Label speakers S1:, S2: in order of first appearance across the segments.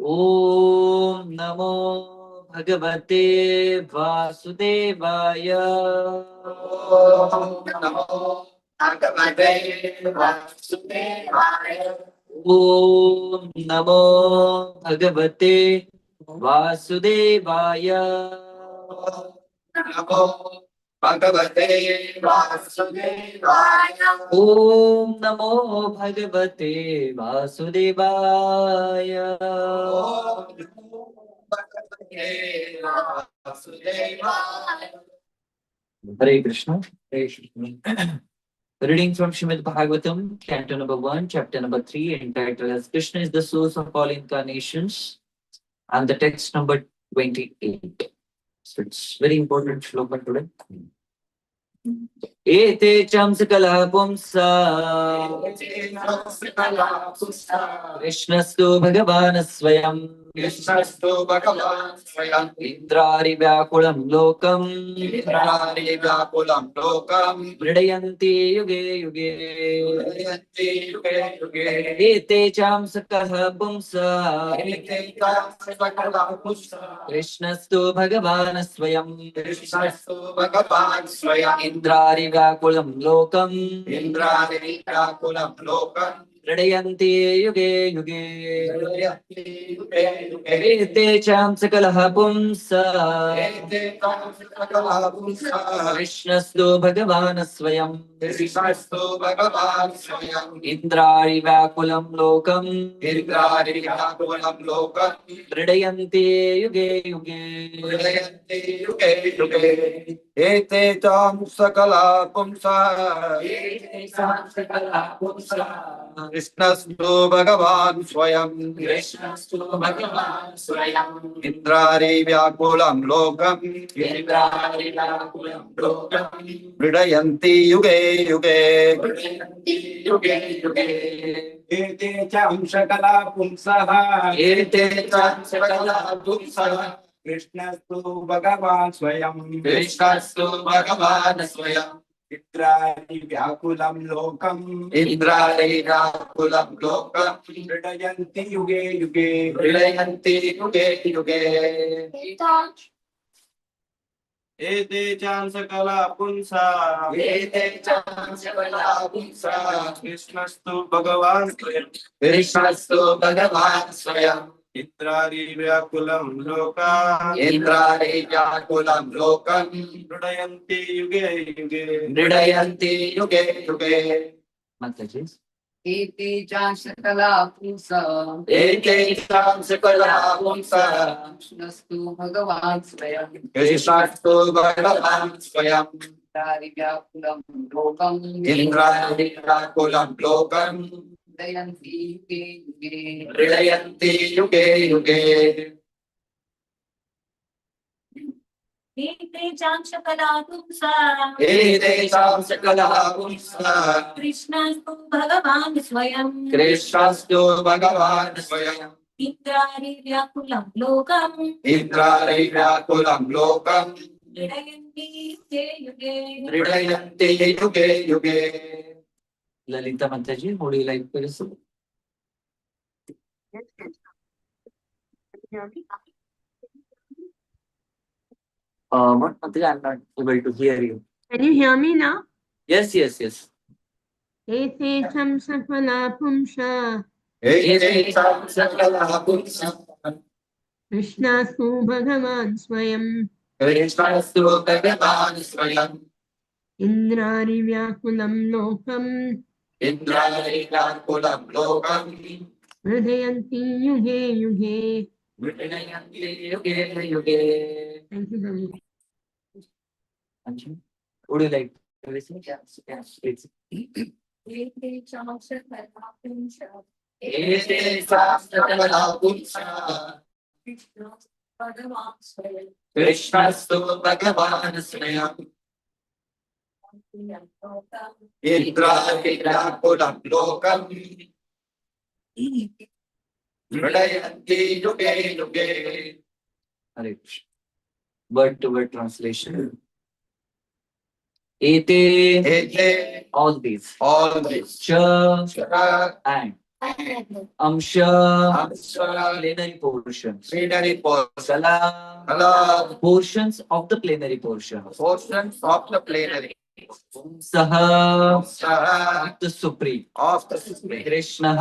S1: Om Namo Bhagavate Vasudevaya.
S2: Om Namo Bhagavate Vasudevaya.
S1: Om Namo Bhagavate Vasudevaya.
S2: Namo Bhagavate Vasudevaya.
S1: Om Namo Bhagavate Vasudevaya.
S2: Om Namo Bhagavate Vasudevaya.
S1: Hare Krishna. Hare Krishna. Reading from Srimad Bhagavatam, Canto number 1, chapter number 3, entitled as Krishna is the source of all incarnations, and the text number 28. So it's very important shloka today. Ete cham sakala pumsa Krishnastu Bhagavan Swayam
S2: Krishnastu Bhagavan Swayam
S1: Indrari Vyakulam Lokam
S2: Indrari Vyakulam Lokam
S1: Vridayanti Yuge Yuge
S2: Vridayanti Yuge Yuge
S1: Ete cham sakala pumsa
S2: Ete cham sakala pumsa
S1: Krishnastu Bhagavan Swayam
S2: Krishnastu Bhagavan Swayam
S1: Indrari Vyakulam Lokam
S2: Indrari Vyakulam Lokam
S1: Vridayanti Yuge Yuge
S2: Vridayanti Yuge Yuge
S1: Ete cham sakala pumsa
S2: Ete cham sakala pumsa
S1: Krishnastu Bhagavan Swayam
S2: Krishnastu Bhagavan Swayam
S1: Indrari Vyakulam Lokam
S2: Indrari Vyakulam Lokam
S1: Vridayanti Yuge Yuge
S2: Vridayanti Yuge Yuge Ete cham sakala pumsa Ete cham sakala pumsa Krishnastu Bhagavan Swayam Krishnastu Bhagavan Swayam Indrari Vyakulam Lokam Indrari Vyakulam Lokam Vridayanti Yuge Yuge Vridayanti Yuge Yuge Ete cham sakala pumsaha Ete cham sakala pumsaha Krishnastu Bhagavan Swayam Krishnastu Bhagavan Swayam Indrari Vyakulam Lokam Indrari Vyakulam Lokam Vridayanti Yuge Yuge Vridayanti Yuge Yuge Ete cham sakala punsa Ete cham sakala punsa Krishnastu Bhagavan Swayam Krishnastu Bhagavan Swayam Indrari Vyakulam Lokam Indrari Vyakulam Lokam Vridayanti Yuge Yuge Vridayanti Yuge Yuge
S1: Mataji.
S3: Ete cham sakala pumsa
S2: Ete cham sakala punsa
S3: Krishnastu Bhagavan Swayam
S2: Krishnastu Bhagavan Swayam
S3: Indrari Vyakulam Lokam
S2: Indrari Vyakulam Lokam
S3: Vridayanti Yuge Yuge
S2: Vridayanti Yuge Yuge
S4: Ete cham sakala pumsa
S2: Ete cham sakala punsa
S4: Krishnastu Bhagavan Swayam
S2: Krishnastu Bhagavan Swayam
S4: Indrari Vyakulam Lokam
S2: Indrari Vyakulam Lokam
S4: Vridayanti Yuge Yuge
S2: Vridayanti Yuge Yuge
S1: Lalita Mataji, would you like to listen? What Mataji, I'm not able to hear you.
S5: Can you hear me now?
S1: Yes, yes, yes.
S5: Ete cham sakala pumsa
S2: Ete cham sakala punsa
S5: Krishnastu Bhagavan Swayam
S2: Krishnastu Bhagavan Swayam
S5: Indrari Vyakulam Lokam
S2: Indrari Vyakulam Lokam
S5: Vridayanti Yuge Yuge.
S2: Vridayanti Yuge Yuge
S5: Thank you very much.
S1: Anju, would you like to listen? Yes, yes, please.
S4: Ete cham sakala pumsa
S2: Ete cham sakala punsa
S4: Krishnastu Bhagavan Swayam
S2: Krishnastu Bhagavan Swayam Indrari Vyakulam Lokam Vridayanti Yuge Yuge
S1: Hare Krishna. Word to word translation. Ete,
S2: Ete
S1: all these.
S2: all this
S1: Cha
S2: Shara
S1: and Amsha,
S2: Amsha,
S1: plenary portions.
S2: plenary portion,
S1: Kala,
S2: Kala,
S1: portions of the plenary portion.
S2: portions of the plenary,
S1: Saha,
S2: Saha,
S1: the Supreme.
S2: of the Supreme,
S1: Krishna,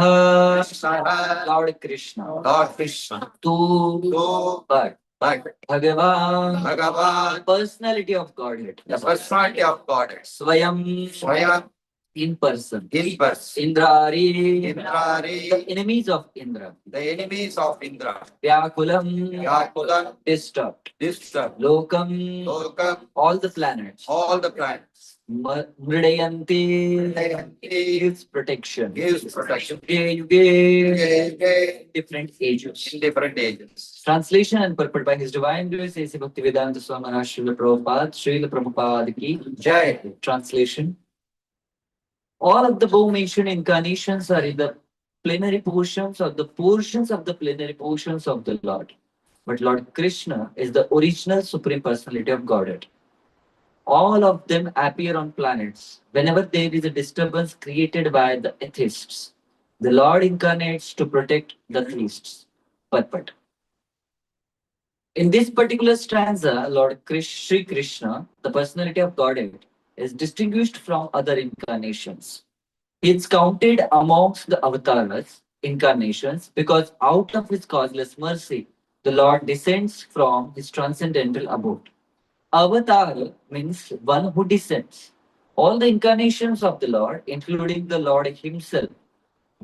S2: Saha,
S1: Lord Krishna.
S2: Lord Krishna,
S1: Tu,
S2: to
S1: but Bhagavan,
S2: Bhagavan,
S1: personality of Godhead.
S2: the personality of Goddess,
S1: Swayam,
S2: Swayam,
S1: in person.
S2: in person,
S1: Indrari,
S2: Indrari,
S1: the enemies of Indra.
S2: the enemies of Indra,
S1: Vyakulam,
S2: Yakulam,
S1: disturbed.
S2: disturbed,
S1: Lokam,
S2: Lokam,
S1: all the planets.
S2: all the planets,
S1: Mridayanti,
S2: Mridayanti,
S1: gives protection.
S2: gives protection,
S1: Yuge, yuge,
S2: in
S1: different ages.
S2: different ages.
S1: Translation and purport by His Divine Grace A.C. Bhaktivedanta Swami Maharaj Srila Prabhupada, Srila Prabhupada ki
S2: Jai.
S1: translation. All of the above mentioned incarnations are in the plenary portions or the portions of the plenary portions of the Lord. But Lord Krishna is the original Supreme Personality of Godhead. All of them appear on planets whenever there is a disturbance created by the atheists. The Lord incarnates to protect the theists. But in this particular stanza, Sri Krishna, the personality of Godhead, is distinguished from other incarnations. He is counted amongst the avatars, incarnations, because out of his causeless mercy, the Lord descends from his transcendental abode. Avatar means one who descends. All the incarnations of the Lord, including the Lord himself,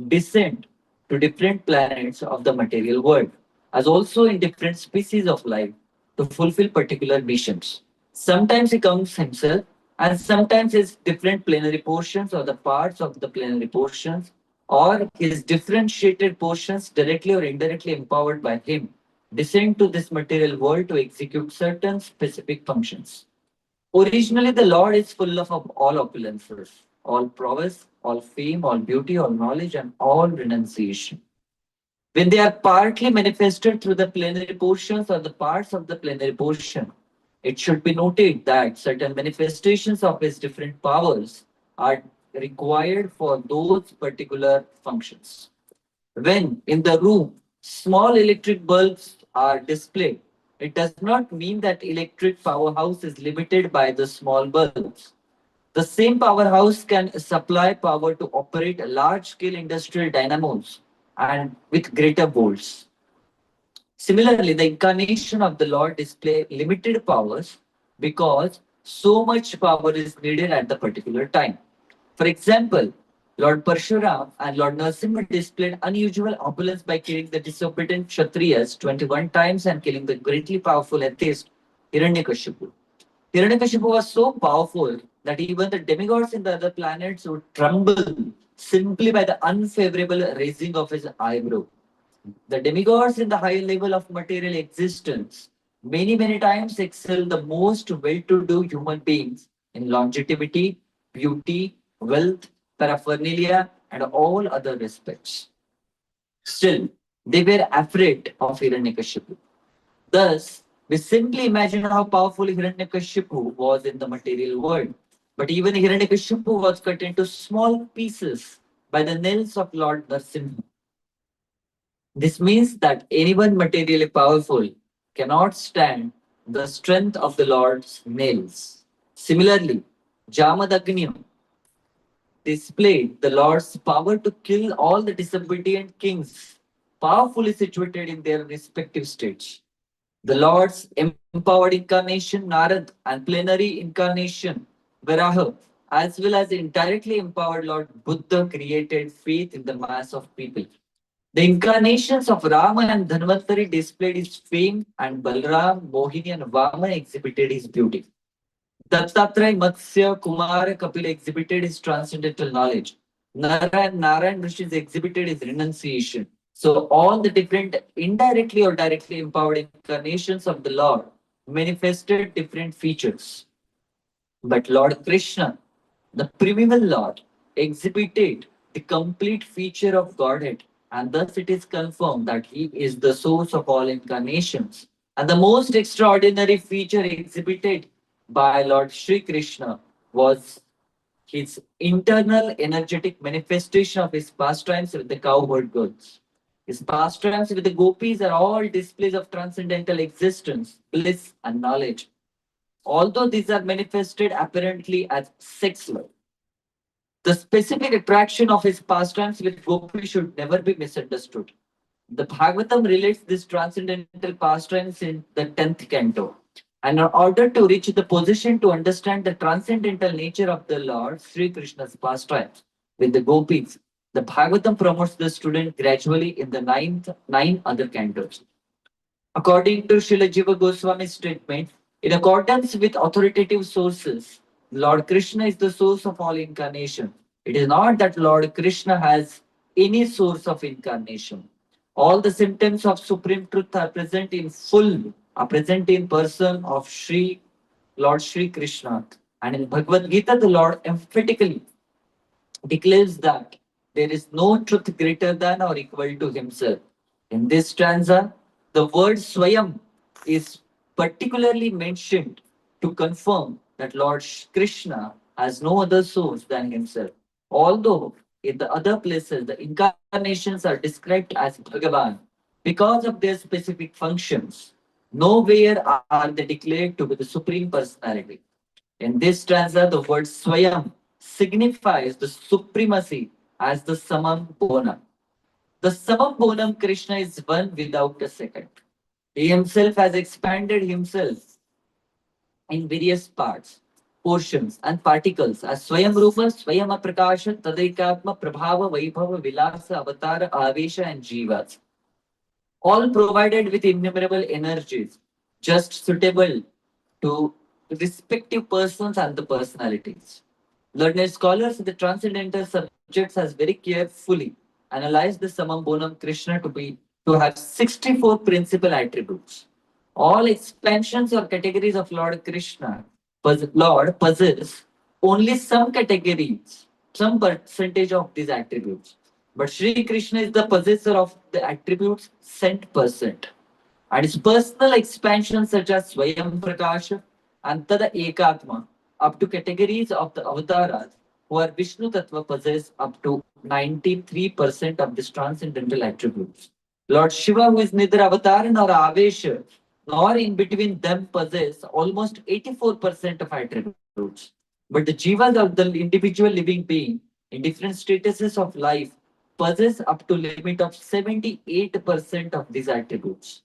S1: descend to different planets of the material world, as also in different species of life to fulfill particular missions. Sometimes he comes himself, and sometimes his different plenary portions or the parts of the plenary portions, or his differentiated portions directly or indirectly empowered by him, descend to this material world to execute certain specific functions. Originally, the Lord is full of all opulences, all prowess, all fame, all beauty, all knowledge, and all renunciation. When they are partly manifested through the plenary portions or the parts of the plenary portion, it should be noted that certain manifestations of his different powers are required for those particular functions. When in the room small electric bulbs are displayed, it does not mean that electric powerhouse is limited by the small bulbs. The same powerhouse can supply power to operate large scale industrial dynamos and with greater volts. Similarly, the incarnation of the Lord display limited powers because so much power is needed at the particular time. For example, Lord Parshuram and Lord Narasimha displayed unusual opulence by killing the disobedient Kshatriyas 21 times and killing the greatly powerful atheist Hiranyakashipu. Hiranyakashipu was so powerful that even the demigods in the other planets would tremble simply by the unfavorable raising of his eyebrow. The demigods in the higher level of material existence many times excel the most well-to-do human beings in longevity, beauty, wealth, paraphernalia, and all other respects. Still, they were afraid of Hiranyakashipu. Thus, we simply imagine how powerful Hiranyakashipu was in the material world. But even Hiranyakashipu was cut into small pieces by the nails of Lord Narasimha. This means that anyone materially powerful cannot stand the strength of the Lord's nails. Similarly, Jamadagni displayed the Lord's power to kill all the disobedient kings, powerfully situated in their respective states. The Lord's empowered incarnation, Narad, and plenary incarnation, Varaha, as well as indirectly empowered Lord Buddha, created faith in the mass of people. The incarnations of Rama and Dhanvantari displayed his fame, and Balram, Mohini, and Vama exhibited his beauty. Dattatreya, Matsya, Kumara, Kapila exhibited his transcendental knowledge. Nara and Narayan Rishis exhibited his renunciation. So all the different indirectly or directly empowered incarnations of the Lord manifested different features. But Lord Krishna, the primeval Lord, exhibited the complete feature of Godhead, and thus it is confirmed that he is the source of all incarnations. And the most extraordinary feature exhibited by Lord Sri Krishna was his internal energetic manifestation of his pastimes with the cowherd girls. His pastimes with the gopis are all displays of transcendental existence, bliss, and knowledge. Although these are manifested apparently as sex love, the specific attraction of his pastimes with gopis should never be misunderstood. The Bhagavatam relates these transcendental pastimes in the 10th canto. And in order to reach the position to understand the transcendental nature of the Lord, Sri Krishna's pastimes with the gopis, the Bhagavatam promotes the student gradually in the nine other cantos. According to Srila Jiva Goswami's statement, in accordance with authoritative sources, Lord Krishna is the source of all incarnation. It is not that Lord Krishna has any source of incarnation. All the symptoms of supreme truth are present in full, are present in person of Lord Sri Krishna. And in Bhagavad Gita, the Lord emphatically declares that there is no truth greater than or equal to himself. In this stanza, the word Swayam is particularly mentioned to confirm that Lord Krishna has no other source than himself. Although in the other places the incarnations are described as Bhagavan because of their specific functions, nowhere are they declared to be the Supreme Personality. In this stanza, the word Swayam signifies the supremacy as the Samam Bonam. The Samam Bonam Krishna is one without a second. He himself has expanded himself in various parts, portions, and particles as Swayam Rupa, Swayam Aprakasha, Tadaikatma, Prabhava, Vaibhava, Vilasa, Avatara, Avesha, and Jivas. All provided with innumerable energies, just suitable to respective persons and the personalities. Learned scholars in the transcendental subjects has very carefully analyzed the Samam Bonam Krishna to have 64 principal attributes. All expansions or categories of Lord Krishna, Lord possess only some categories, some percentage of these attributes. But Sri Krishna is the possessor of the attributes cent percent. And his personal expansions such as Swayam Prakasha and Tada Ekatma up to categories of the avatars who are Vishnu Tattva possess up to 93% of these transcendental attributes. Lord Shiva, who is neither avatar nor Avesha, nor in between them possess almost 84% of attributes. But the jivas of the individual living being in different statuses of life possess up to limit of 78% of these attributes.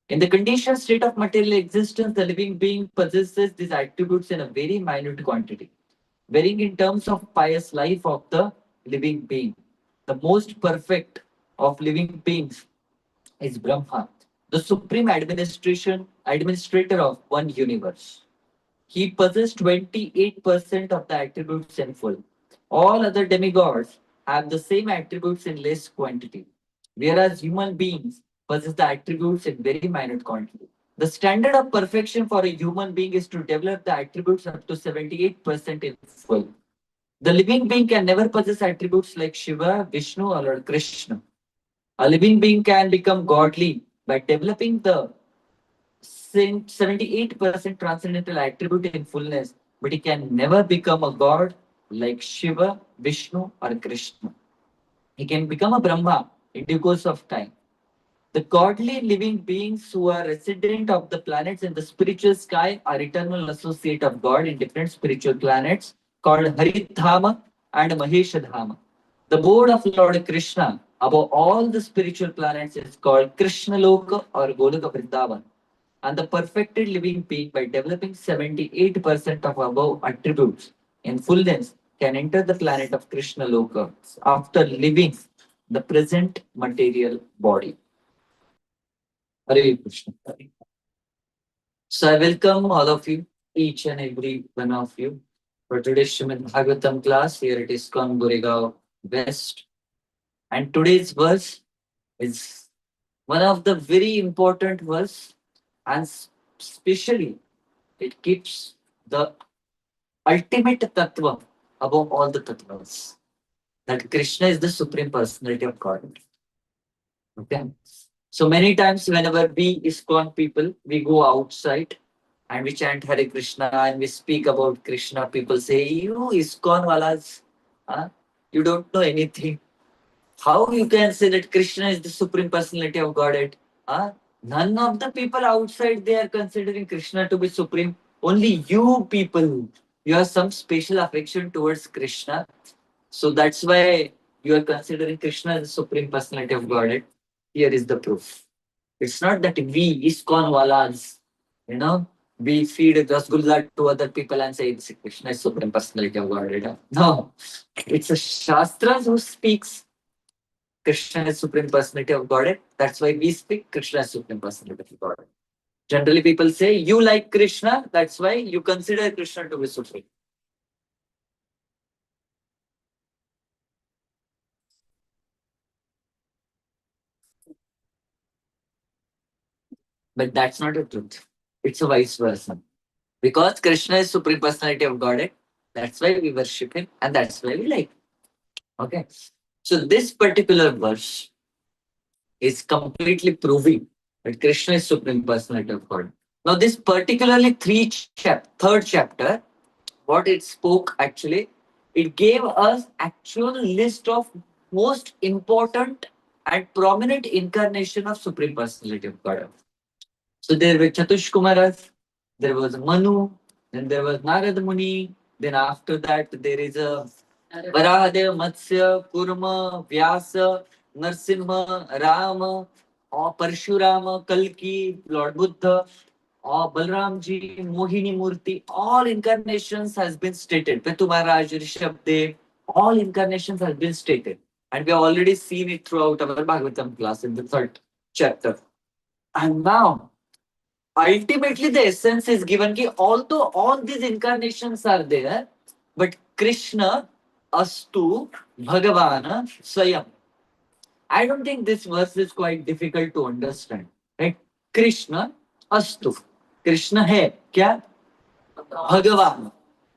S1: In the conditioned state of material existence, the living being possesses these attributes in a very minute quantity, varying in terms of pious life of the living being. The most perfect of living beings is Brahma, the supreme administrator of one universe. He possesses 28% of the attributes in full. All other demigods have the same attributes in less quantity, whereas human beings possess the attributes in very minute quantity. The standard of perfection for a human being is to develop the attributes up to 78% in full. The living being can never possess attributes like Shiva, Vishnu, or Lord Krishna. A living being can become godly by developing the 78% transcendental attribute in fullness, but he can never become a god like Shiva, Vishnu, or Krishna. He can become a Brahma in due course of time. The godly living beings who are resident of the planets in the spiritual sky are eternal associate of God in different spiritual planets called Haridhama and Maheshadhama. The board of Lord Krishna above all the spiritual planets is called Krishna Loka or Goregaon Vrindavan. And the perfected living being by developing 78% of above attributes in fullness can enter the planet of Krishna Loka after living the present material body. Hare Krishna. So I welcome all of you, each and every one of you, for today's Srimad Bhagavatam class here at ISKCON Goregaon West. And today's verse is one of the very important verse, and especially it keeps the ultimate tattva above all the tattvas, that Krishna is the supreme personality of God. Okay. So many times whenever we ISKCON people, we go outside and we chant Hare Krishna and we speak about Krishna, people say, you ISKCON walas, you don't know anything. How you can say that Krishna is the Supreme Personality of Godhead? None of the people outside they are considering Krishna to be supreme. Only you people, you have some special affection towards Krishna. So that's why you are considering Krishna as the Supreme Personality of Godhead. Here is the proof. It's not that we ISKCON walas, we feed rasgulla to other people and say Krishna is Supreme Personality of Godhead. No, it's a Shastras who speaks Krishna is Supreme Personality of Godhead. That's why we speak Krishna is Supreme Personality of Godhead. Generally, people say you like Krishna, that's why you consider Krishna to be Supreme. But that's not the truth. It's a vice versa. Because Krishna is Supreme Personality of Godhead, that's why we worship him and that's why we like him. Okay. So this particular verse is completely proving that Krishna is Supreme Personality of God. Now, this particularly third chapter, what it spoke actually, it gave us actual list of most important and prominent incarnation of Supreme Personality of God. So there were Chatush Kumaras, there was Manu, then there was Narad Muni, then after that there is a Varahadev, Matsya, Kurma, Vyasa, Narsimha, Rama, or Parshurama, Kalki, Lord Buddha, or Balramji, Mohini Murti, all incarnations has been stated. Petu Maharaj, Rishabdev, all incarnations has been stated. And we have already seen it throughout our Bhagavatam class in the third chapter. And now, ultimately the essence is given ki although all these incarnations are there, but Krishna astu Bhagavana Swayam. I don't think this verse is quite difficult to understand. Right? Krishna astu. Krishna hai. Kya? Bhagavan.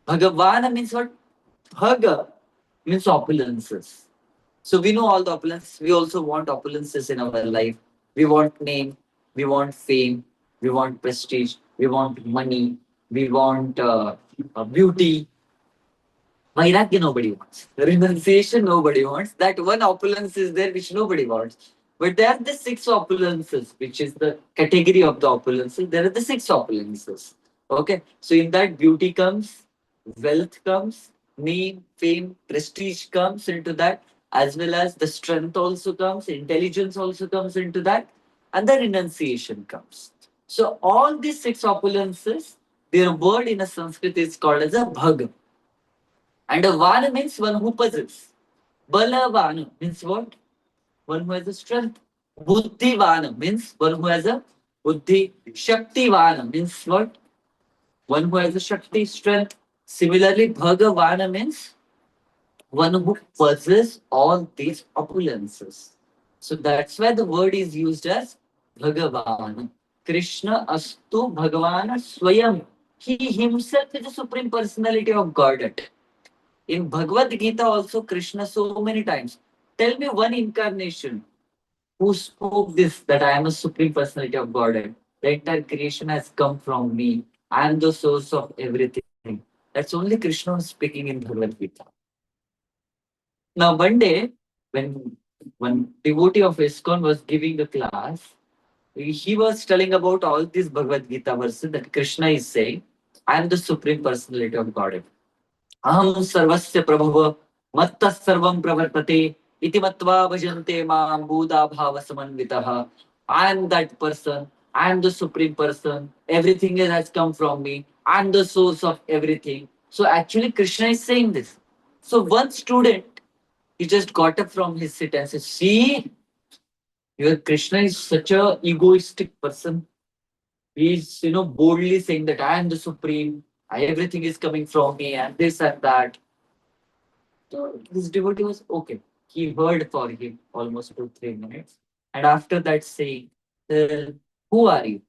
S1: Bhagavana means what? Bhaga means opulences. So we know all the opulences. We also want opulences in our life. We want name. We want fame. We want prestige. We want money. We want beauty. Vairagya nobody wants. Renunciation nobody wants. That one opulence is there which nobody wants. But there are the six opulences, which is the category of the opulences. There are the six opulences. Okay. So in that beauty comes, wealth comes, name, fame, prestige comes into that, as well as the strength also comes, intelligence also comes into that, and the renunciation comes. So all these six opulences, their word in a Sanskrit is called as a bhag. And a vana means one who possesses. Balavana means what? One who has a strength. Buddhivana means one who has a buddhi. Shaktivana means what? One who has a shakti, strength. Similarly, Bhagavana means one who possesses all these opulences. So that's why the word is used as Bhagavan. Krishna astu Bhagavana Swayam. He himself is the Supreme Personality of Godhead. In Bhagavad Gita also Krishna so many times. Tell me one incarnation who spoke this, that I am a Supreme Personality of Godhead. The entire creation has come from me. I am the source of everything. That's only Krishna was speaking in Bhagavad Gita. Now one day, when one devotee of ISKCON was giving the class, he was telling about all these Bhagavad Gita verses that Krishna is saying, I am the Supreme Personality of Godhead. Aham sarvasya prabhava matta sarvam pravartate iti matva bhajante maam buddha bhava samanvitaha. I am that person. I am the supreme person. Everything has come from me. I am the source of everything. So actually Krishna is saying this. So one student, he just got up from his seat and said, see, your Krishna is such a egoistic person. He's, boldly saying that I am the supreme. Everything is coming from me and this and that. So this devotee was okay. He heard for him almost 2-3 minutes. And after that saying, who are you? He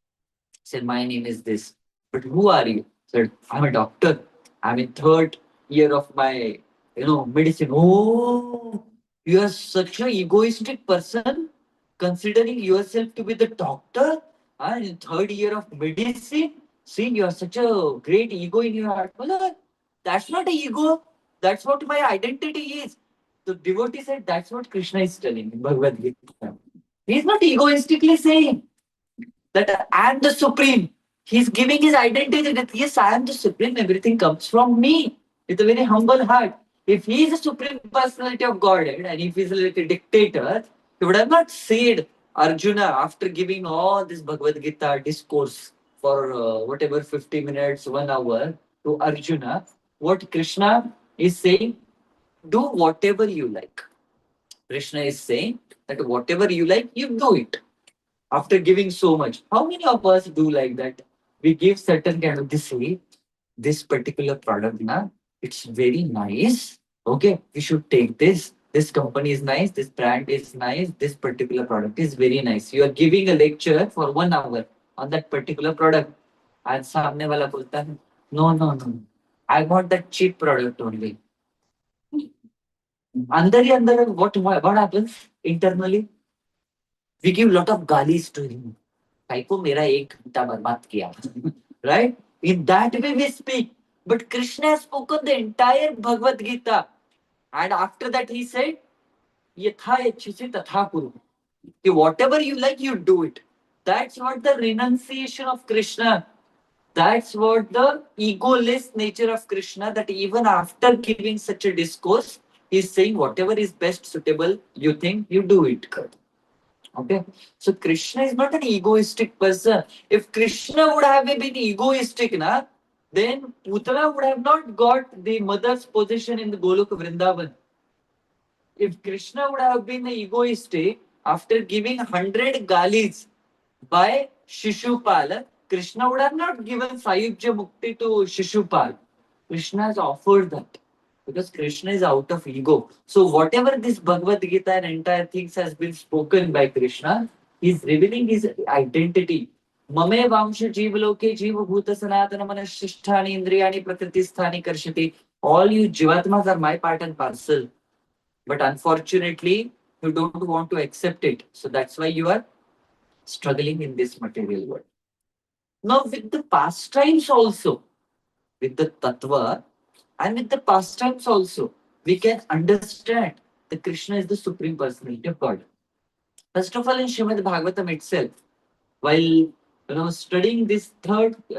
S1: said, my name is this. But who are you? He said, I'm a doctor. I'm in third year of my, medicine. Oh, you are such an egoistic person, considering yourself to be the doctor and in third year of medicine. See, you are such a great ego in your heart. Well, that's not an ego. That's what my identity is. The devotee said that's what Krishna is telling in Bhagavad Gita. He's not egoistically saying that I am the supreme. He's giving his identity that yes, I am the supreme. Everything comes from me with a very humble heart. If he is a supreme personality of Godhead and if he's like a dictator, he would have not said Arjuna after giving all this Bhagavad Gita discourse for whatever 50 minutes, 1 hour to Arjuna. What Krishna is saying, do whatever you like. Krishna is saying that whatever you like, you do it after giving so much. How many of us do like that? We give certain kind of this particular product, na, it's very nice. Okay, we should take this. This company is nice, this brand is nice, this particular product is very nice. You are giving a lecture for 1 hour on that particular product. And सामने वाला बोलता है, no, no, no. I want that cheap product only. अंदर ही अंदर what happens internally? We give lot of galis to him. Kaiko mera 1 घंटा बर्बाद किया. Right? In that way we speak. But Krishna has spoken the entire Bhagavad Gita. And after that he said, Yatha yachhisi tatha kuru. Whatever you like, you do it. That's what the renunciation of Krishna. That's what the egoless nature of Krishna, that even after giving such a discourse, he's saying whatever is best suitable, you think, you do it. Okay, so Krishna is not an egoistic person. If Krishna would have been egoistic, then Putana would have not got the mother's position in the Golok Vrindavan. If Krishna would have been egoistic, after giving 100 galis by Shishupal, Krishna would have not given Sayujya Mukti to Shishupal. Krishna has offered that. Because Krishna is out of ego. So whatever this Bhagavad Gita and entire things has been spoken by Krishna, he's revealing his identity. Mame vamsha jivaloke jiva bhuta sanatana manashisthani indriyani prakritisthani karshati. All you jivatmas are my part and parcel. But unfortunately, you don't want to accept it. So that's why you are struggling in this material world. Now with the pastimes also, with the tattva, and with the pastimes also, we can understand that Krishna is the Supreme Personality of God. First of all, in Srimad Bhagavatam itself, while studying this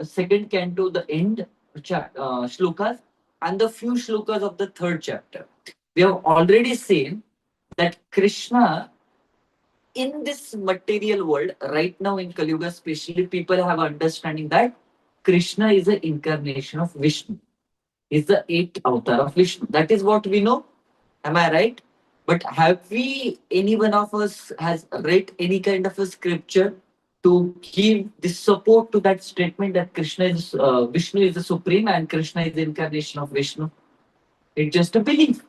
S1: second canto, the end shlokas, and the few shlokas of the third chapter, we have already seen that Krishna in this material world, right now in Kali Yuga, especially, people have understanding that Krishna is an incarnation of Vishnu. Is the 8th avatar of Vishnu. That is what we know. Am I right? But have we, any one of us has read any kind of a scripture to give this support to that statement that Krishna is, Vishnu is the supreme and Krishna is the incarnation of Vishnu? It's just a belief.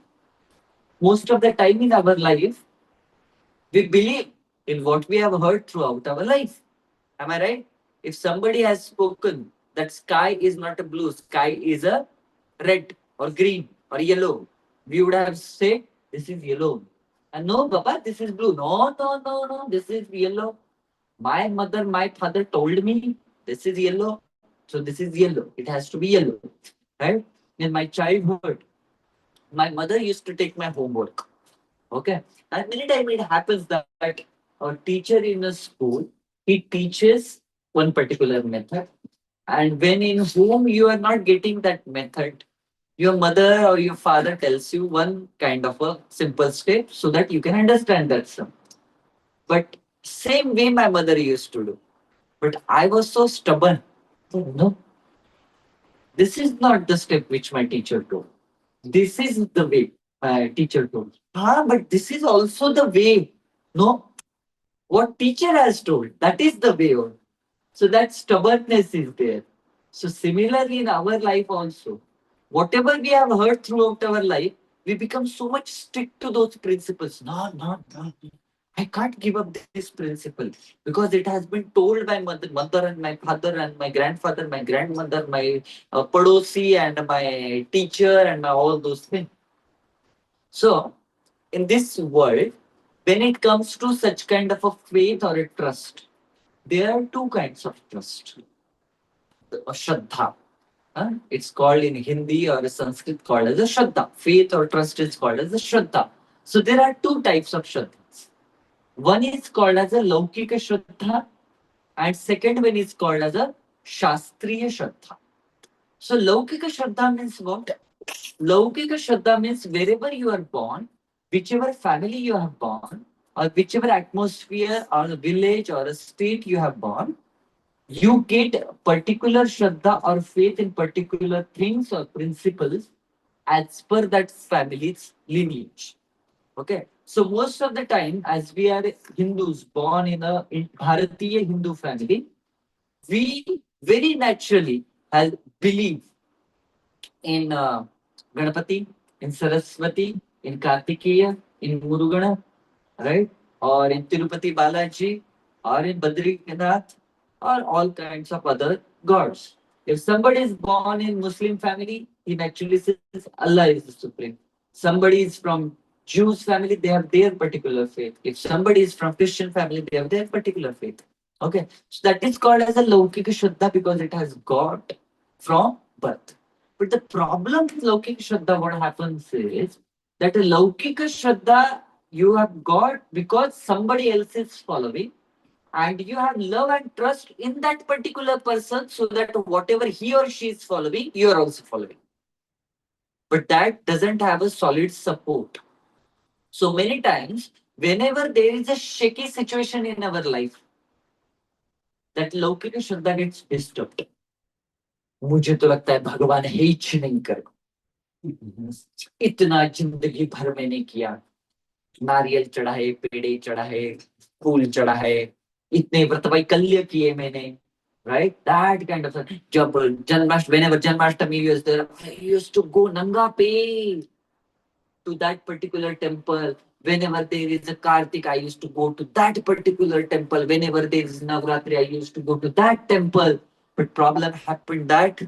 S1: Most of the time in our life, we believe in what we have heard throughout our life. Am I right? If somebody has spoken that sky is not a blue, sky is a red or green or yellow, we would have said this is yellow. And no, Baba, this is blue. No, no, no, no, this is yellow. My mother, my father told me this is yellow. So this is yellow. It has to be yellow. Right? In my childhood, my mother used to take my homework. Okay. And many times it happens that a teacher in a school, he teaches one particular method. And when in home you are not getting that method, your mother or your father tells you one kind of a simple step so that you can understand that sum. But same way my mother used to do. But I was so stubborn. No, this is not the step which my teacher told. This is the way my teacher told. But this is also the way. No, what teacher has told, that is the way on. So that stubbornness is there. So similarly in our life also, whatever we have heard throughout our life, we become so much strict to those principles. No, no, no. I can't give up this principle because it has been told by mother and my father and my grandfather, my grandmother, my padosi and my teacher and all those things. So in this world, when it comes to such kind of a faith or a trust, there are two kinds of trust. Shraddha. It's called in Hindi or Sanskrit called as a Shraddha. Faith or trust is called as a Shraddha. So there are two types of Shraddhas. One is called as a Laukika Shraddha and second one is called as a Shastriya Shraddha. So Laukika Shraddha means what? Laukika Shraddha means wherever you are born, whichever family you have born, or whichever atmosphere or village or a state you have born, you get particular Shraddha or faith in particular things or principles as per that family's lineage. Okay. So most of the time, as we are Hindus born in Bharatiya Hindu family, we very naturally have believe in Ganapati, in Saraswati, in Kartikeya, in Murugana, right? Or in Tirupati Balaji, or in Badrinath, or all kinds of other gods. If somebody is born in Muslim family, he naturally says Allah is the supreme. Somebody is from Jews family, they have their particular faith. If somebody is from Christian family, they have their particular faith. Okay, so that is called as a Laukika Shraddha because it has got from birth. But the problem with Laukika Shraddha, what happens is that a Laukika Shraddha you have got because somebody else is following, and you have love and trust in that particular person so that whatever he or she is following, you are also following. But that doesn't have a solid support. So many times, whenever there is a shaky situation in our life, that Laukika Shraddha gets disturbed. मुझे तो लगता है भगवान है ही नहीं कर इतना जिंदगी भर मैंने किया नारियल चढ़ाए पेड़े चढ़ाए फूल चढ़ाए इतने व्रत वैकल्य किए मैंने right that kind of जब Janmashtami whenever Janmashtami was there I used to go nanga pay to that particular temple whenever there is a Kartik I used to go to that particular temple whenever there is Navratri I used to go to that temple but problem happened that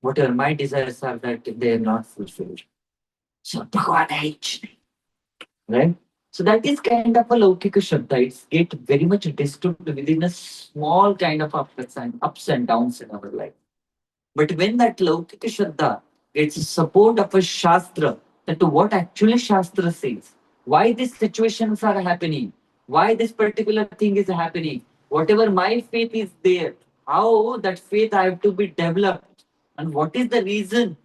S1: whatever my desires are that they are not fulfilled so Bhagavan hates me right? So that is kind of a Laukika Shraddha. It's get very much disturbed within a small kind of ups and downs in our life. But when that Laukika Shraddha gets support of a Shastra, that what actually Shastra says, why these situations are happening, why this particular thing is happening, whatever my faith is there, how that faith I have to be developed, and what is the reason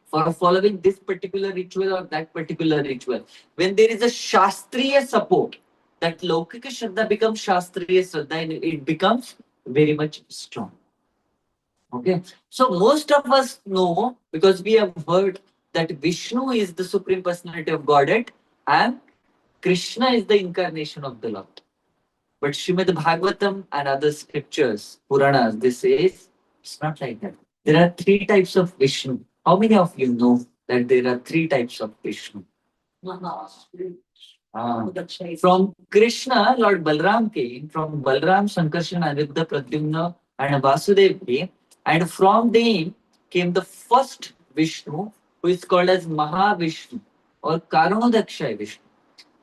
S1: for following this particular ritual or that particular ritual. When there is a Shastriya support, that Laukika Shraddha becomes Shastriya Shraddha and it becomes very much strong. Okay. So most of us know because we have heard that Vishnu is the Supreme Personality of Godhead and Krishna is the incarnation of the Lord. But Srimad Bhagavatam and other scriptures, Puranas, they say it's not like that. There are three types of Vishnu. How many of you know that there are three types of Vishnu? From Krishna, Lord Balram came. From Balram, Sankarshan, Aniruddha, Pradyumna, and Vasudev came. And from them came the first Vishnu, who is called as Mahavishnu or Karunodakshay Vishnu.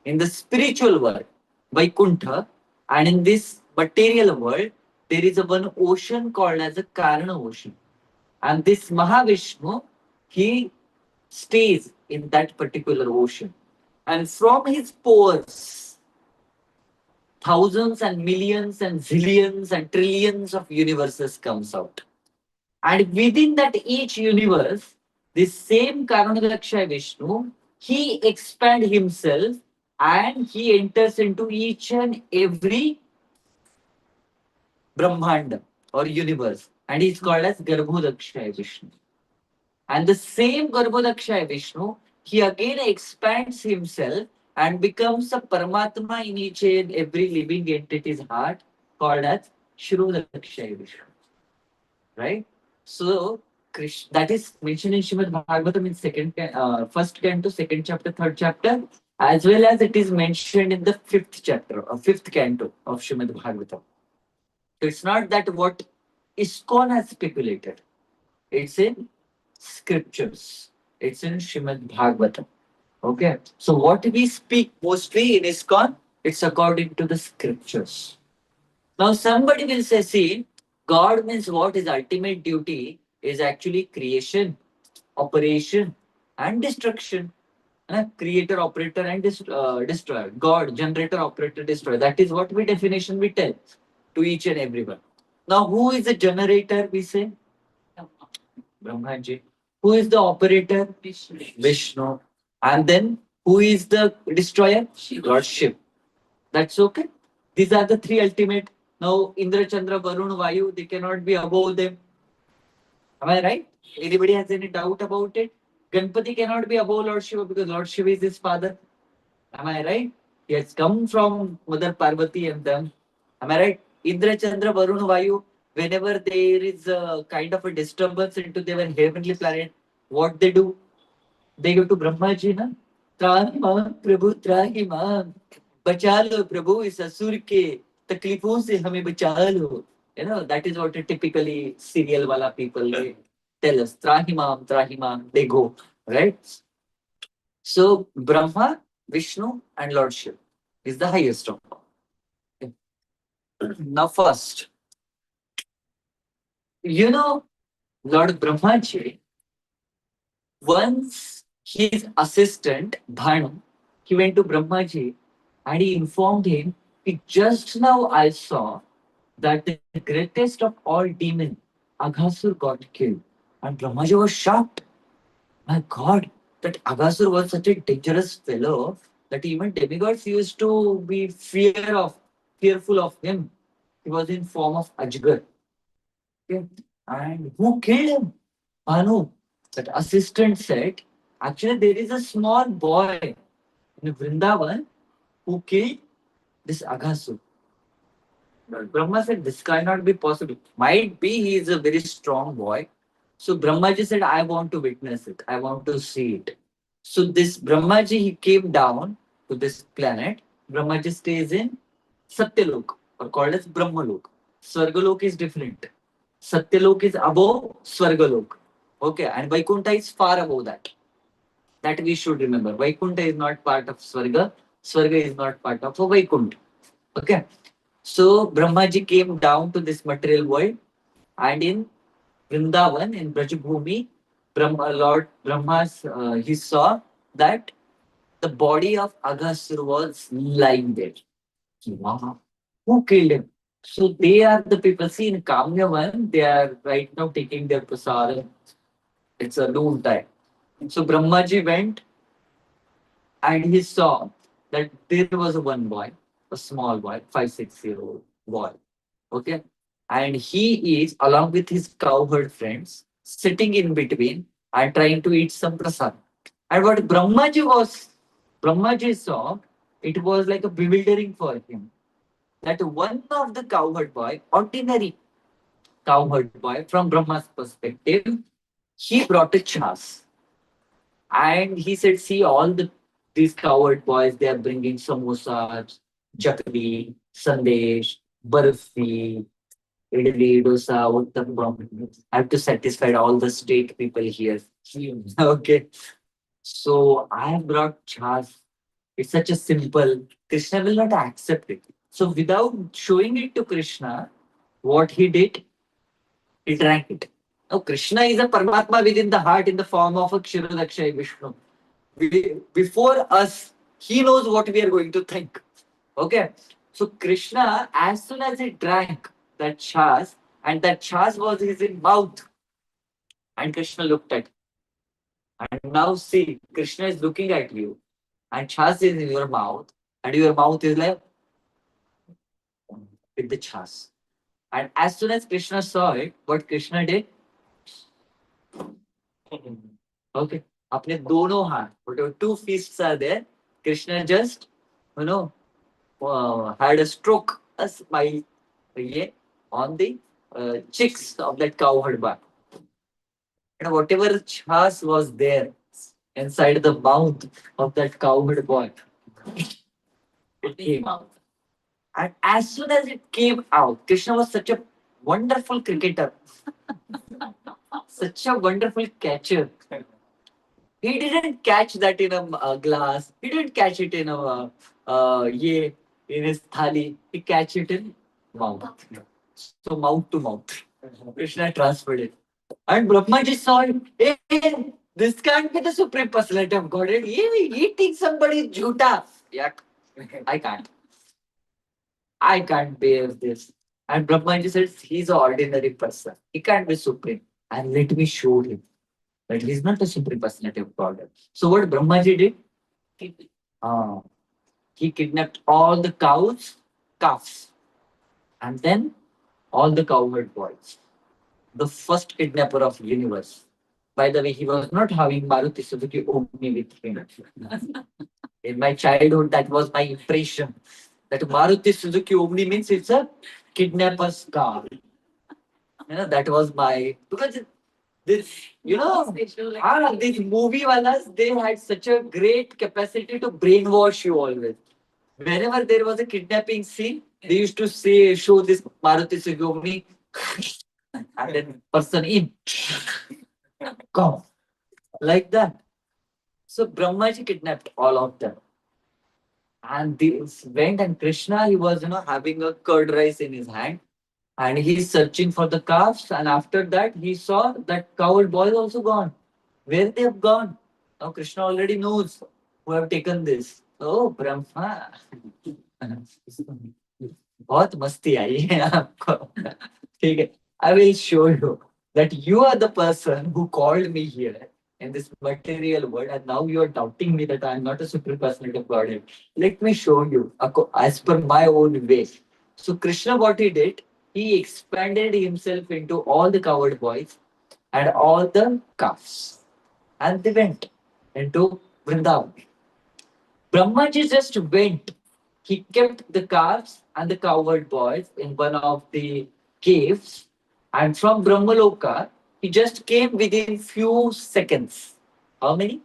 S1: In the spiritual world, Vaikuntha, and in this material world, there is a one ocean called as a Karana ocean. And this Mahavishnu, he stays in that particular ocean. And from his pores, thousands and millions and zillions and trillions of universes comes out. And within that each universe, this same Karanadaksha Vishnu, he expands himself and he enters into each and every Brahmanda or universe. And he's called as Garbhodaksha Vishnu. And the same Garbhodaksha Vishnu, he again expands himself and becomes a Paramatma in each and every living entity's heart, called as Shrodaksha Vishnu. Right? So, that is mentioned in Srimad Bhagavatam in first canto, second chapter, third chapter, as well as it is mentioned in the fifth chapter or fifth canto of Srimad Bhagavatam. So it's not that what ISKCON has speculated. It's in scriptures. It's in Srimad Bhagavatam. Okay. So what we speak mostly in ISKCON, it's according to the scriptures. Now somebody will say, see, God means what? His ultimate duty is actually creation, operation, and destruction. Creator, operator, and destroyer. God, generator, operator, destroyer. That is what we definition we tell to each and everyone. Now, who is the generator? We say Brahmaji. Who is the operator? Vishnu. And then who is the destroyer? Lord Shiv. That's okay. These are the three ultimate. Now, Indra, Chandra, Varun, Vayu, they cannot be above them. Am I right? Anybody has any doubt about it? Ganpati cannot be above Lord Shiva because Lord Shiva is his father. Am I right? He has come from Mother Parvati and them. Am I right? Indra, Chandra, Varun, Vayu, whenever there is a kind of a disturbance into their heavenly planet, what they do? They go to Brahmaji, na? त्राहिमाम प्रभु त्राहिमाम बचा लो प्रभु इस असुर के तकलीफों से हमें बचा लो. You know, that is what typically serial wala people tell us. Trahimam, they go, right? So Brahma, Vishnu, and Lord Shiva is the highest of all. Okay. Now first, you know, Lord Brahmaji, once his assistant, Bhanu, he went to Brahmaji and he informed him, just now I saw that the greatest of all demons, Aghasur, got killed. And Brahmaji was shocked. My God, that Aghasur was such a dangerous fellow that even demigods used to be fearful of him. He was in form of Ajgar. Okay. And who killed him? Bhanu. That assistant said, actually there is a small boy in Vrindavan who killed this Aghasur. Brahma said, this cannot be possible. Might be he is a very strong boy. So Brahmaji said, I want to witness it. I want to see it. So this Brahmaji, he came down to this planet. Brahmaji stays in Satyalok, or called as Brahmalok. Swargalok is different. Satyalok is above Swargalok. Okay, and Vaikuntha is far above that. That we should remember. Vaikuntha is not part of Swarga. Swarga is not part of Vaikuntha. Okay. So Brahmaji came down to this material world, and in Vrindavan, in Brajabhumi, Lord Brahma, he saw that the body of Aghasur was lying there. Wow. Who killed him? So they are the people. See, in Kamyavan, they are right now taking their prasad. It's a noon time. So Brahmaji went and he saw that there was one boy, a small boy, 5-6-year-old boy. Okay. And he is, along with his cowherd friends, sitting in between and trying to eat some prasad. And what Brahmaji saw, it was like a bewildering for him. That one of the cowherd boy, ordinary cowherd boy, from Brahma's perspective, he brought a chas. And he said, see, these cowherd boys, they are bringing samosas, chakli, sandesh, barfi, idli, dosa, uttapam. I have to satisfy all the state people here. Okay. So I have brought chas. It's such a simple. Krishna will not accept it. So without showing it to Krishna, what he did, he drank it. Now Krishna is a Paramatma within the heart in the form of a Kshirodakshaya Vishnu. Before us, he knows what we are going to think. Okay. So Krishna, as soon as he drank that chas, and that chas was his in mouth, and Krishna looked at him. And now see, Krishna is looking at you, and chas is in your mouth, and your mouth is like with the chas. And as soon as Krishna saw it, what Krishna did? Okay. अपने दोनों हाथ, whatever two fists are there, Krishna just, had a stroke, a smile, on the cheeks of that cowherd boy. And whatever chas was there inside the mouth of that cowherd boy, it came out. And as soon as it came out, Krishna was such a wonderful cricketer, such a wonderful catcher. He didn't catch that in a glass. He didn't catch it in in his thali. He catch it in mouth. So mouth to mouth. Krishna transferred it. And Brahmaji saw it. Hey, this can't be the Supreme Personality of Godhead. He eating somebody's juta. Yuck. I can't. I can't bear this. And Brahmaji says he's an ordinary person. He can't be supreme. And let me show him that he's not the Supreme Personality of Godhead. So what Brahmaji did? Uh, he kidnapped all the calves, and then all the cowherd boys. The first kidnapper of universe. By the way, he was not having Maruti Suzuki Omni with him. In my childhood, that was my impression. That Maruti Suzuki Omni means it's a kidnapper's car. That was my because this these movie walas, they had such a great capacity to brainwash you always. Whenever there was a kidnapping scene, they used to show this Maruti Suzuki Omni and then person in come like that. So Brahmaji kidnapped all of them. And this went, and Krishna, he was having a curd rice in his hand, and he's searching for the calves. And after that, he saw that cowherd boy is also gone. Where they have gone? Now Krishna already knows who have taken this. Oh, Brahma. बहुत मस्ती आई है आपको. ठीक है. I will show you that you are the person who called me here in this material world, and now you are doubting me that I am not a supreme personality of Godhead. Let me show you as per my own way. So Krishna, what he did, he expanded himself into all the cowherd boys and all the calves, and they went into Vrindavan. Brahmaji just went. He kept the calves and the cowherd boys in one of the caves, and from Brahmaloka, he just came within few seconds. How many?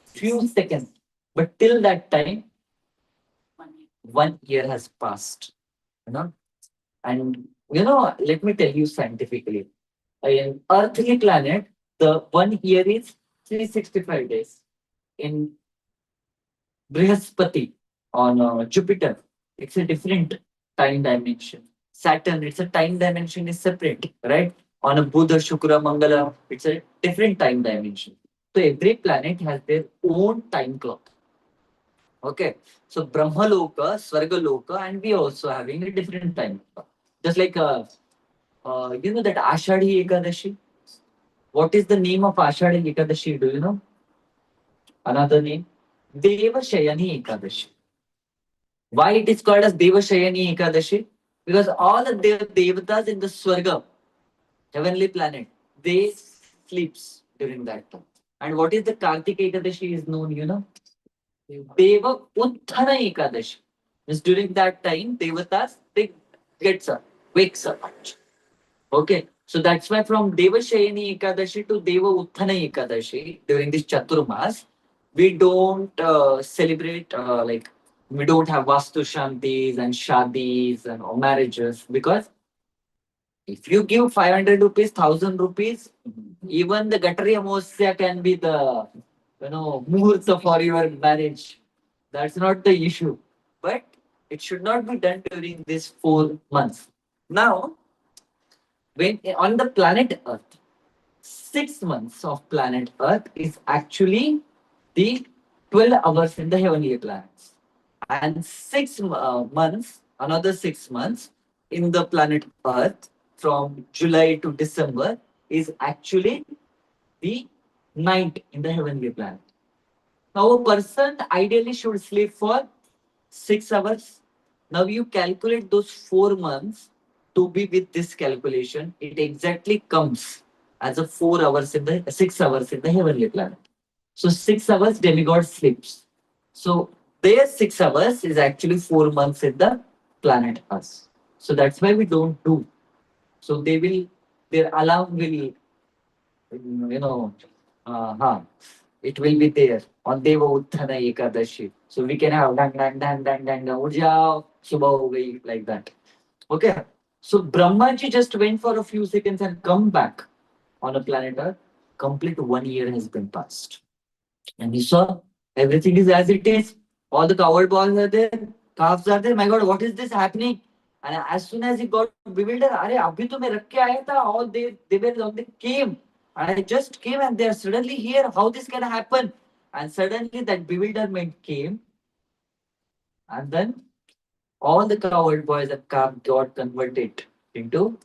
S1: Few seconds. But till that time, 1 year has passed. And let me tell you scientifically. In earthly planet, the 1 year is 365 days. In Brihaspati, on Jupiter, it's a different time dimension. Saturn, it's a time dimension is separate, right? On a Buddha, Shukra, Mangala, it's a different time dimension. So every planet has their own time clock. Okay, so Brahmaloka, Svargaloka, and we also having a different time clock. Just like that Ashadhi Ekadashi. What is the name of Ashadhi Ekadashi? Do you know? Another name? Deva Shayani Ekadashi. Why it is called as Deva Shayani Ekadashi? Because all the devatas in the Swarga, heavenly planet, they sleeps during that time. And what is the Kartik Ekadashi is known, Deva Utthana Ekadashi. Means during that time, devatas, they wakes up. Okay. So that's why from Deva Shayani Ekadashi to Deva Utthana Ekadashi, during this Chaturmas, we don't celebrate we don't have Vastu Shantis and Shadis and marriages, because if you give 500 rupees, 1000 rupees, even the Gatari Amosya can be the Muhurta for your marriage. That's not the issue. But it should not be done during these 4 months. Now, when on the planet Earth, 6 months of planet Earth is actually the 12 hours in the heavenly planets. And 6 months, another 6 months in the planet Earth from July to December is actually the night in the heavenly planet. Now a person ideally should sleep for 6 hours. Now you calculate those 4 months to be with this calculation. It exactly comes as a 6 hours in the heavenly planet. So 6 hours demigod sleeps. So their 6 hours is actually 4 months in the planet Earth. So that's why we don't do. So their alarm will, it will be there on Deva Utthana Ekadashi. So we can have dang, dang, dang, dang, dang, dang, ujao, subah ho gayi, like that. Okay. So Brahmaji just went for a few seconds and come back on a planet Earth. Complete 1 year has been passed. And he saw everything is as it is. All the cowherd boys are there, calves are there. My God, what is this happening? And as soon as he got bewildered, "Arey, abhi to main rakh ke aaya tha." All they came. And I just came and they are suddenly here. How this can happen? And suddenly that bewilderment came. And then all the cowherd boys have got converted into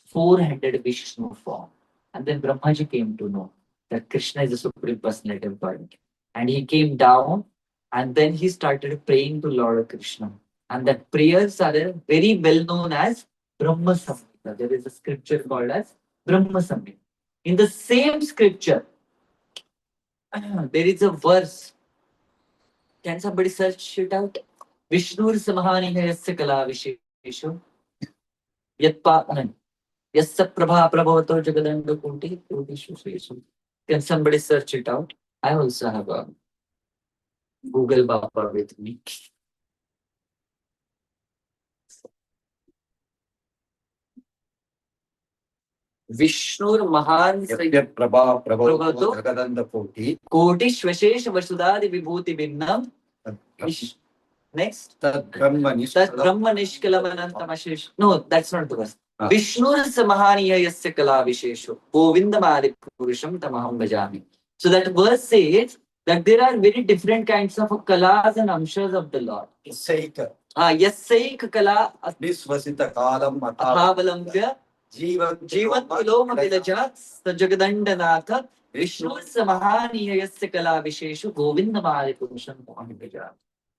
S1: four-headed Vishnu form. And then Brahmaji came to know that Krishna is the Supreme Personality of God. And he came down and then he started praying to Lord Krishna. And that prayers are very well known as Brahma Samhita. There is a scripture called as Brahma Samhita. In the same scripture, there is a verse. Can somebody search it out? Vishnur Samahani Yasya Kala Visheshu Yatpa Yasya Prabha Prabhavato Jagadanda Kunti Vishu. Can somebody search it out? I also have a Google Baba with me. Vishnur Mahan
S2: Prabha
S1: Prabhavato
S2: Jagadanda Koti.
S1: Koti Shveshesh Vasudadi Vibhuti Vinnam. Next.
S2: Tad Brahma
S1: That Brahma Nishkalamanantamashesh. No, that's not the verse.
S2: Ah.
S1: Vishnu Samahaniya Yasya Kala Visheshu. Govindamadi Purusham Tamaham Bhajami. So that verse says that there are very different kinds of kalas and amshas of the Lord.
S2: Saika.
S1: Yasaik Kala
S2: Nisvasita Kalam
S1: Athavalambya
S2: Jivan
S1: Jivan Viloma Vilaja Sajagadandanath Vishnu Samahaniya Yasya Kala Visheshu Govindamadi Purusham Tamaham Bhajami.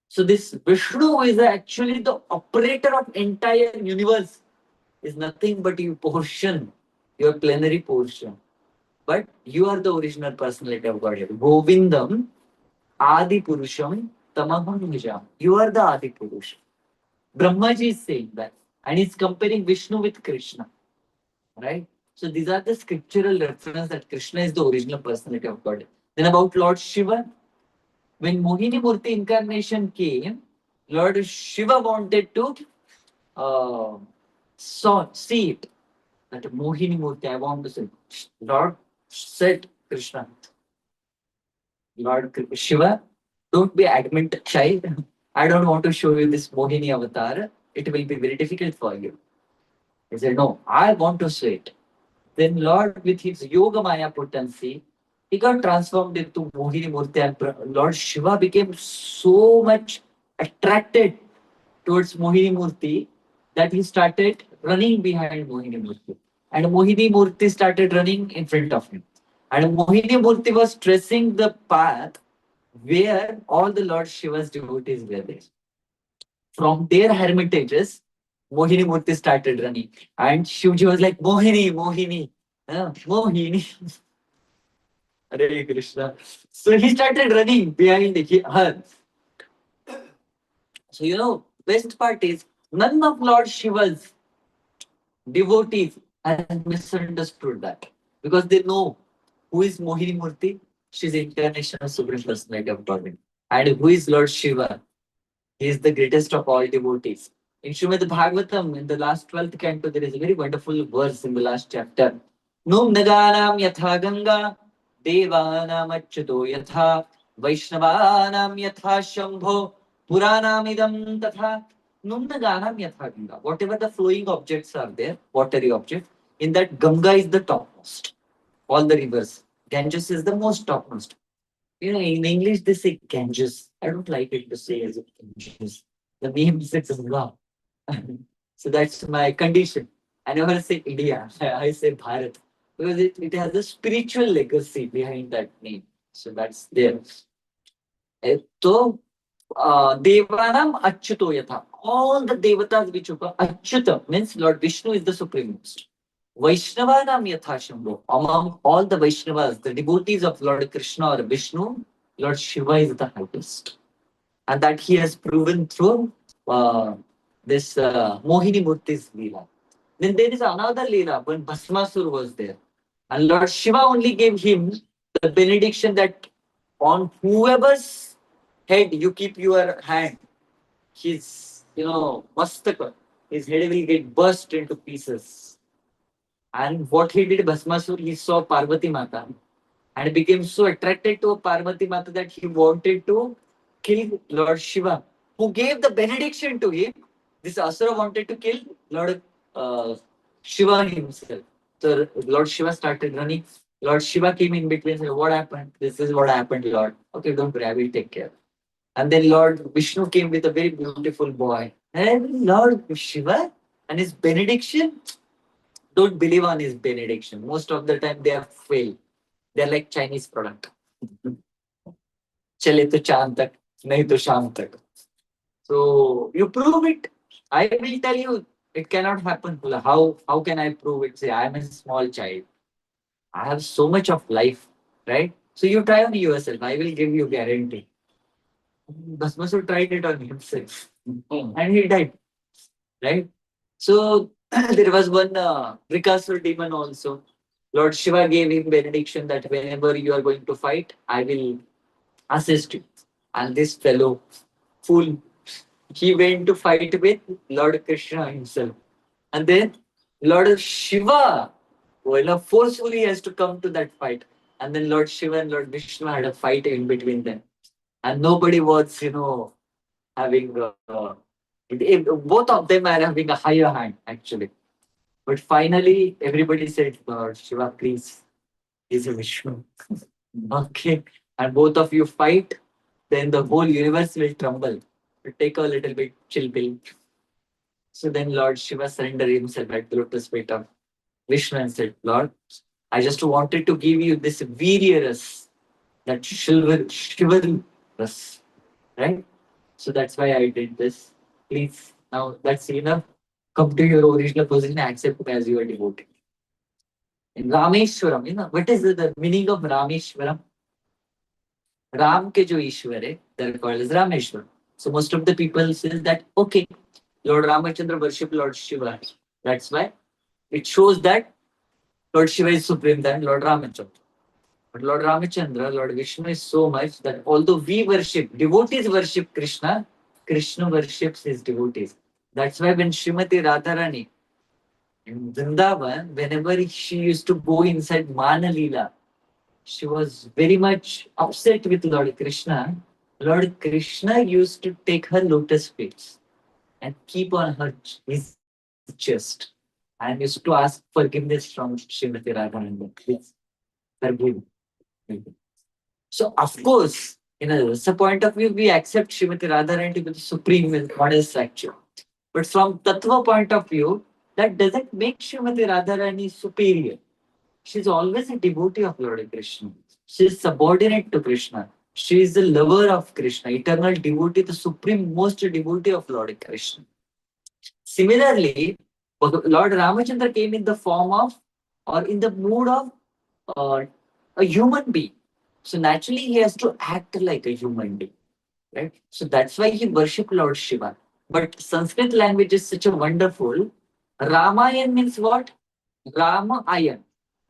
S1: So this Vishnu is actually the operator of entire universe. Is nothing but your portion, your plenary portion. But you are the original personality of God here. Govindam Adi Purusham Tamaham Nijam. You are the Adi Purusha. Brahmaji is saying that. And he's comparing Vishnu with Krishna. Right? So these are the scriptural reference that Krishna is the original personality of God. Then about Lord Shiva, when Mohini Murti incarnation came, Lord Shiva wanted to see it. That Mohini Murti, I want to say. Lord said, Krishna, Lord Shiva, don't be adamant child. I don't want to show you this Mohini avatar. It will be very difficult for you. He said, no, I want to see it. Then Lord, with his Yoga Maya potency, he got transformed into Mohini Murti, and Lord Shiva became so much attracted towards Mohini Murti that he started running behind Mohini Murti. And Mohini Murti started running in front of him. And Mohini Murti was tracing the path where all the Lord Shiva's devotees were there. From their hermitages, Mohini Murti started running. And Shivji was like, Mohini, Mohini, Mohini. Hare Krishna. So he started running behind her. So, best part is none of Lord Shiva's devotees has misunderstood that. Because they know who is Mohini Murti. She's the incarnation of Supreme Personality of God. And who is Lord Shiva? He is the greatest of all devotees. In Srimad Bhagavatam, in the last 12th canto, there is a very wonderful verse in the last chapter. Num naganam yatha ganga, devanam achyuto yatha, vaishnavanam yatha shambho, puranam idam tatha. Num naganam yatha ganga. Whatever the flowing objects are there, watery objects, in that Ganga is the topmost. All the rivers. Ganges is the most topmost. In English, they say Ganges. I don't like it to say as Ganges. The name is Ganga. So that's my condition. I never say India. I say Bharat. Because it has a spiritual legacy behind that name. So that's there. So, Devanam Achyuto Yatha. All the Devatas which are Achyuta means Lord Vishnu is the supremest. Vaishnavanam Yatha Shambho. Among all the Vaishnavas, the devotees of Lord Krishna or Vishnu, Lord Shiva is the highest. And that he has proven through this Mohini Murti's Leela. Then there is another Leela when Bhasmasur was there. And Lord Shiva only gave him the benediction that on whoever's head you keep your hand, his, mastaka, his head will get burst into pieces. And what he did, Bhasmasur, he saw Parvati Mata and became so attracted to Parvati Mata that he wanted to kill Lord Shiva, who gave the benediction to him this Asura wanted to kill Lord Shiva himself. So Lord Shiva started running. Lord Shiva came in between and said, what happened? This is what happened, Lord. Okay, don't worry, I will take care. And then Lord Vishnu came with a very beautiful boy. And Lord Shiva and his benediction, don't believe on his benediction. Most of the time they are failed. They're like Chinese product. Chale to chand tak, nahi to sham tak. So you prove it. I will tell you it cannot happen. How can I prove it? Say I am a small child. I have so much of life, right? So you try on yourself. I will give you guarantee. Bhasmasur tried it on himself, and he died, right? So there was one Rikasur demon also. Lord Shiva gave him benediction that whenever you are going to fight, I will assist you. And this fellow, fool, he went to fight with Lord Krishna himself. And then Lord Shiva, forcefully has to come to that fight. And then Lord Shiva and Lord Vishnu had a fight in between them. And nobody was, having, both of them are having a higher hand, actually. But finally, everybody said, Lord Shiva, please, he's a Vishnu. Okay. And both of you fight, then the whole universe will tremble. Take a little bit chill pill. So then Lord Shiva surrendered himself at the lotus feet of Vishnu and said, Lord, I just wanted to give you this Virya that chivalry ras, right? So that's why I did this. Please, now that's enough. Come to your original position, accept me as your devotee. In Rameshwaram, what is the meaning of Rameshwaram? Ram ke jo Ishwar hai, they're called as Rameshwar. So most of the people says that, okay, Lord Ramachandra worship Lord Shiva. That's why it shows that Lord Shiva is supreme than Lord Ramachandra. But Lord Ramachandra, Lord Vishnu is so much that although we worship, devotees worship Krishna, Krishna worships his devotees. That's why when Srimati Radharani in Vrindavan, whenever she used to go inside Manalila, she was very much upset with Lord Krishna. Lord Krishna used to take her lotus feet and keep on his chest and used to ask forgiveness from Srimati Radharani. Please forgive me. So, of course, in a rasa point of view, we accept Srimati Radharani to be the supreme goddess actually. But from Tattva point of view, that doesn't make Srimati Radharani superior. She's always a devotee of Lord Krishna. She is subordinate to Krishna. She is the lover of Krishna, eternal devotee, the supreme most devotee of Lord Krishna. Similarly, Lord Ramachandra came in the form of or in the mood of a human being. So naturally, he has to act like a human being, right? So that's why he worshipped Lord Shiva. But Sanskrit language is such a wonderful. Ramayan means what? Ramayan,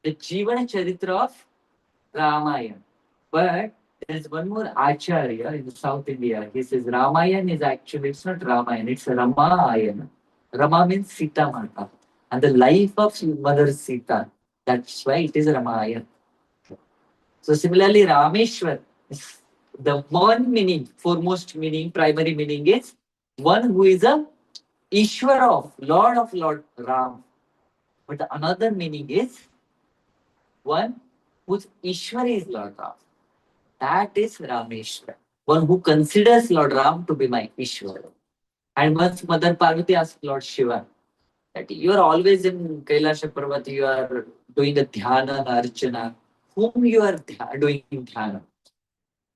S1: the Jivana Charitra of Ramayan. But there's one more Acharya in South India. He says Ramayan is actually, it's not Ramayan, it's Ramayan. Rama means Sita Mata. And the life of Mother Sita. That's why it is Ramayan. So similarly, Rameshwar, the one meaning, foremost meaning, primary meaning is one who is a Ishwar of Lord Ram. But the another meaning is one whose Ishwar is Lord Ram. That is Rameshwar. One who considers Lord Ram to be my Ishwar. And once Mother Parvati asked Lord Shiva that you are always in Kailasha Parvat, you are doing the dhyana, archana. Whom you are doing dhyana?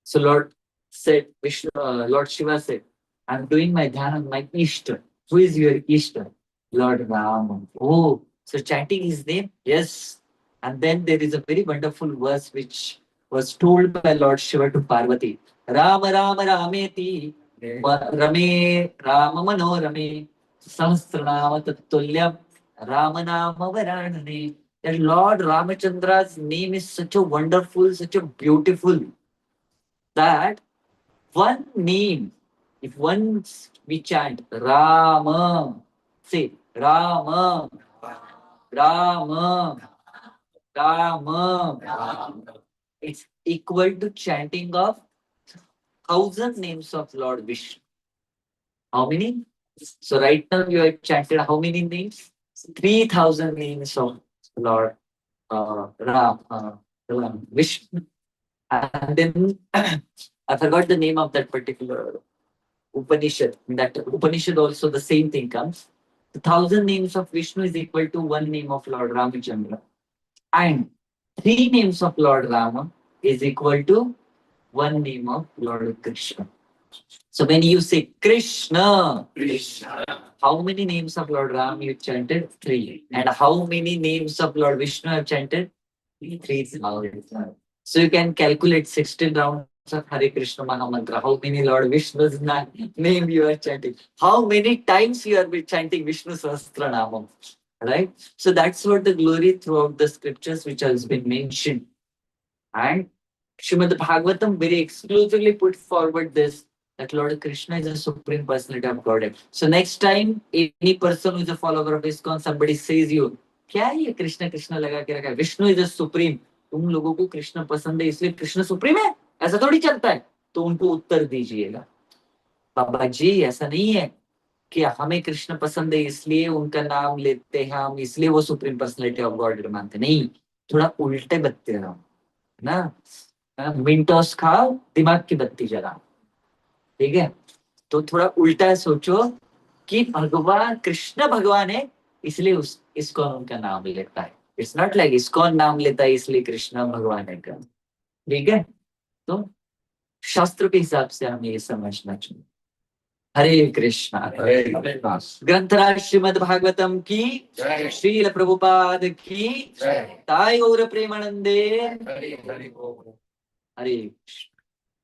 S1: So Lord said, Lord Shiva said, I'm doing my dhyana on my Ishta. Who is your Ishta? Lord Ram. Oh, so chanting his name? Yes. And then there is a very wonderful verse which was told by Lord Shiva to Parvati. Rama Rama Rameti Rame Rama Mano Rame Sahasranama Tattulyam Ramanama Varanane. That Lord Ramachandra's name is such a wonderful, such a beautiful that one name, if once we chant Rama, say Rama, Rama, Rama, it's equal to chanting of 1,000 names of Lord Vishnu. How many? So right now you have chanted how many names? 3,000 names of Lord Ram, Vishnu. And then I forgot the name of that particular Upanishad. In that Upanishad also the same thing comes. The 1,000 names of Vishnu is equal to one name of Lord Ramachandra. And 3 names of Lord Rama is equal to one name of Lord Krishna. So when you say Krishna, how many names of Lord Ram you chanted? 3. And how many names of Lord Vishnu have chanted? 3,000. So you can calculate 16 rounds of Hare Krishna Mahamantra. How many Lord Vishnu's name you are chanting? How many times you are chanting Vishnu Sahasranamam? Right? So that's what the glory throughout the scriptures which has been mentioned. And Srimad Bhagavatam very exclusively put forward this, that Lord Krishna is the Supreme Personality of Godhead. So next time any person who is a follower of ISKCON, somebody says you, क्या ये कृष्ण कृष्ण लगा के रखा है, Vishnu is supreme, तुम लोगों को कृष्ण पसंद है इसलिए कृष्ण सुप्रीम है, ऐसा थोड़ी चलता है. तो उनको उत्तर दीजिएगा, बाबा जी ऐसा नहीं है कि हमें कृष्ण पसंद है इसलिए उनका नाम लेते हैं हम, इसलिए वो सुप्रीम पर्सनैलिटी ऑफ गॉड मानते. नहीं, थोड़ा उल्टे बत्ते रहो ना, मिंटोस खाओ, दिमाग की बत्ती जलाओ. ठीक है, तो थोड़ा उल्टा सोचो कि भगवान कृष्ण भगवान है इसलिए ISKCON उनका नाम लेता है. इट्स नॉट लाइक ISKCON नाम लेता है इसलिए कृष्ण भगवान है. ठीक है, तो शास्त्र के हिसाब से हमें ये समझना चाहिए. हरे कृष्णा. ग्रंथराज श्रीमद् भागवतम की
S2: जय.
S1: श्रील प्रभुपाद की
S2: जय.
S1: ताई गौर प्रेमानंदे.
S2: हरि हरि बोल.
S1: हरे कृष्ण.